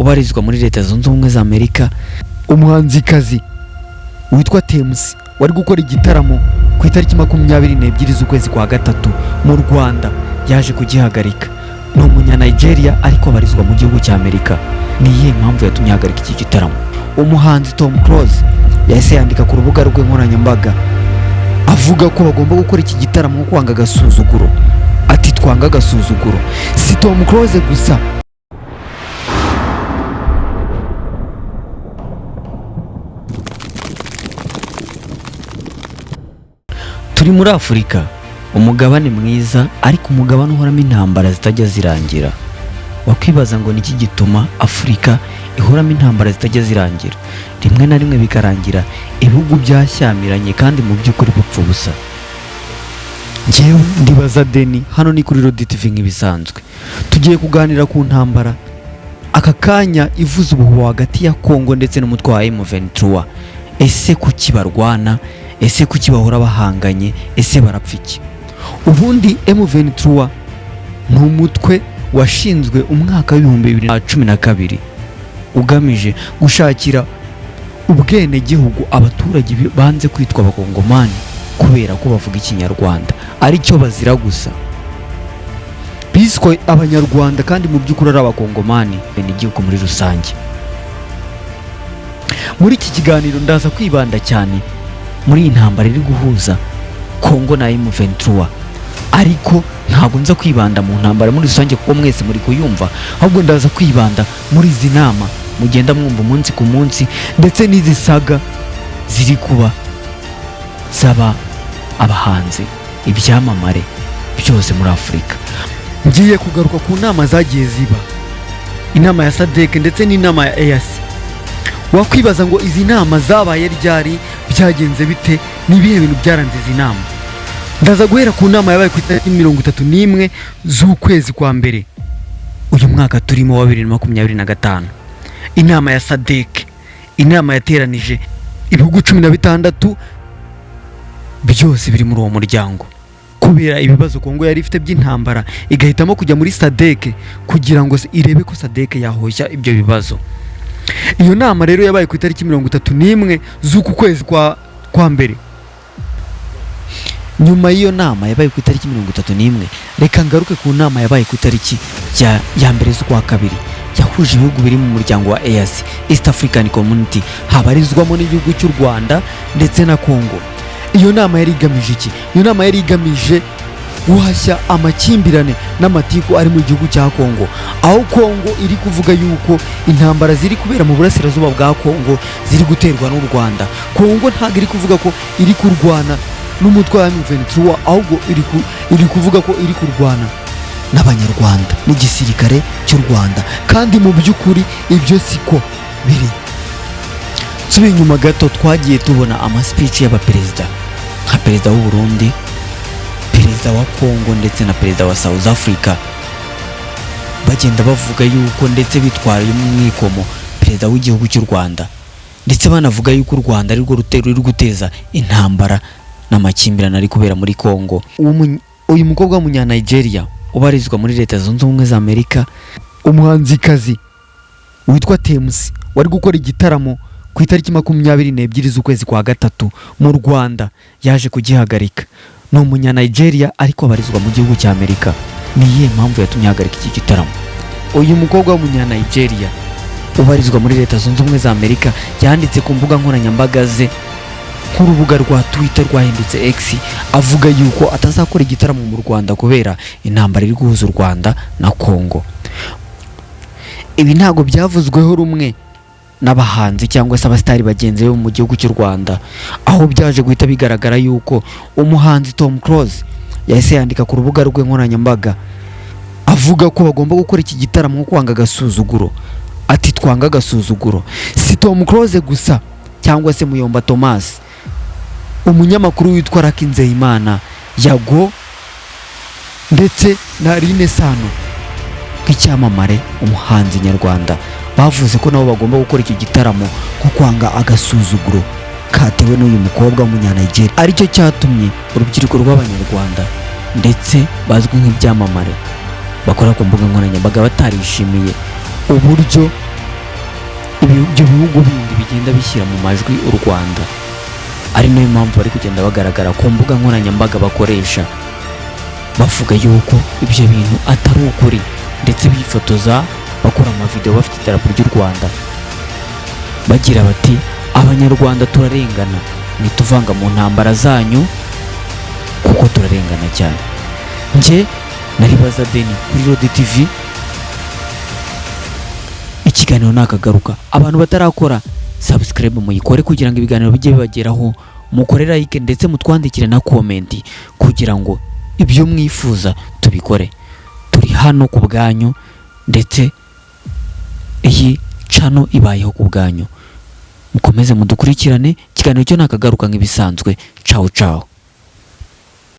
ubarizwa muri Leta Zunze Ubumwe za Amerika, umuhanzikazi witwa Tems wari gukora igitaramo ku itariki 22 z'ukwezi kwa gatatu mu Rwanda yaje kugihagarika. Ni umunya-Nigeria ariko abarizwa mu gihugu cya Amerika. Ni iyihe mpamvu yatumye ahagarika iki gitaramo? Umuhanzi Tom Close yahise yandika ku rubuga rwe nkoranyambaga avuga ko bagomba gukora iki gitaramo nko kwanga agasuzuguro. Ati twanga agasuzuguro. Si Tom Close gusa, turi muri Afurika, umugabane mwiza ariko umugabane uhoramo intambara zitajya zirangira. Wakwibaza ngo niki gituma Afurika ihoramo intambara zitajya zirangira, rimwe na rimwe bikarangira ibihugu byashyamiranye kandi mu by'ukuri bipfa ubusa. Njyewe ndibaza Deni, hano ni kuri Rodi TV nk'ibisanzwe. Tugiye kuganira ku ntambara aka kanya ivuza ubuhuha hagati ya Kongo ndetse n'umutwe wa M23. Ese kuki barwana? Ese kuki bahora bahanganye? Ese barapfa iki? Ubundi M23 ni umutwe washinzwe umwaka w'ibihumbi 2012 ugamije gushakira ubwene gihugu abaturage banze kwitwa abakongomani kubera ko bavuga ikinyarwanda ari cyo bazira gusa. Biswe abanyarwanda kandi mu by'ukuri ari abakongomani n'igihugu muri rusange. Muri iki kiganiro ndaza kwibanda cyane muri iyi ntambara iri guhuza Kongo na M23, ariko ntabwo nza kwibanda mu ntambara muri rusange kuko mwese muri kuyumva, ahubwo ndaza kwibanda muri izi nama mugenda mwumva umunsi ku munsi ndetse n'izi saga ziri kuba zaba abahanzi, ibyamamare byose muri Afurika. Ngiye kugaruka ku nama zagiye ziba, inama ya SADC ndetse n'inama ya EAC. Wakwibaza ngo izi nama zabaye ryari, byagenze bite, n'ibihe bintu byaranze izi nama? Ndaza guhera ku nama yabaye ku itariki 31 z'ukwezi kwa mbere uyu mwaka turimo wa 2025. Inama ya SADC, inama yateranije ibihugu 16 byose biri muri uwo muryango. Kubera ibibazo Kongo yari ifite by'intambara, igahitamo kujya muri SADC kugira ngo irebe ko SADC yahoshya ibyo bibazo. Iyo nama rero yabaye ku itariki 31 z'uku kwezi kwa mbere. Nyuma y'iyo nama yabaye ku itariki 31, reka ngaruke ku nama yabaye ku itariki ya mbere z'ukwa kabiri yahuje ibihugu biri mu muryango wa EAC, East African Community, habarizwamo n'igihugu cy'u Rwanda ndetse na Kongo. Iyo nama yari igamije iki? Iyo nama yari igamije guhashya amakimbirane n'amatiku ari mu gihugu cya Kongo, aho Kongo iri kuvuga yuko intambara ziri kubera mu burasirazuba bwa Kongo ziri guterwa n'u Rwanda. Kongo ntabwo iri kuvuga ko iri kurwana n'umutwe wa M23, ahubwo iri kuvuga ko iri kurwana n'abanyarwanda n'igisirikare cy'u Rwanda, kandi mu by'ukuri ibyo siko biri. Subiye inyuma gato, twagiye tubona speech y'abaperezida nka perezida w'u Burundi, perezida wa Kongo ndetse na perezida wa South Africa, bagenda bavuga yuko ndetse bitwara umwikomo perezida w'igihugu cy'u Rwanda, ndetse banavuga yuko u Rwanda ari rwo ruri guteza intambara n'amakimbirane ari kubera muri Kongo. Uyu mukobwa w'umunya-Nigeria ubarizwa muri Leta Zunze Ubumwe za Amerika, umuhanzikazi witwa Tems wari gukora igitaramo ku itariki 22 z'ukwezi kwa gatatu mu Rwanda yaje kugihagarika. Ni umunya-Nigeria ariko abarizwa mu gihugu cya Amerika. Ni iyihe mpamvu yatumye ahagarika iki gitaramo? Uyu mukobwa w'umunya-Nigeria ubarizwa muri Leta Zunze Ubumwe za Amerika yanditse ku mbuga nkoranyambaga ze nk'urubuga rwa Twitter rwahindutse X, avuga yuko atazakora igitaramo mu Rwanda kubera intambara iri guhuza u Rwanda na Kongo. Ibi ntago byavuzweho rumwe n'abahanzi cyangwa se abastari bagenzi bo mu gihugu cy'u Rwanda, aho byaje guhita bigaragara yuko umuhanzi Tom Close yahise yandika ku rubuga rwe nkoranyambaga avuga ko bagomba gukora iki gitaramo nko kwanga agasuzuguro. Ati twanga agasuzuguro. Si Tom Close gusa cyangwa se Muyomba Thomas, umunyamakuru witwa Lucky Nzeyimana, Yago ndetse na Rine Sano nk'icyamamare umuhanzi nyarwanda, bavuze ko nabo bagomba gukora iki gitaramo nko kwanga agasuzuguro katewe n'uyu mukobwa w'umunya-Nigeria. Aricyo cyatumye urubyiruko rw'abanyarwanda ndetse bazwi nk'ibyamamare bakora ku mbuga nkoranyambaga batarishimiye uburyo ibyo bihugu bindi bigenda bishyira mu majwi u Rwanda, ari nayo mpamvu bari kugenda bagaragara ku mbuga nkoranyambaga bakoresha bavuga yuko ibyo bintu atari ukuri, ndetse bifotoza bakora amavideo bafite idarapo ry'u Rwanda bagira bati abanyarwanda turarengana, nituvanga mu ntambara zanyu kuko turarengana cyane. Nje naribaza Deni kuri Road TV, ikiganiro nakagaruka. Abantu batarakora subscribe muyikore kugira ngo ibiganiro bijye bibageraho, mukore like ndetse mutwandikire na comment kugira ngo ibyo mwifuza tubikore. Turi hano ku bwanyu, ndetse iyi channel ibayeho ku bwanyu. Mukomeze mudukurikirane, ikiganiro cyo nakagaruka nk'ibisanzwe. Ciao ciao.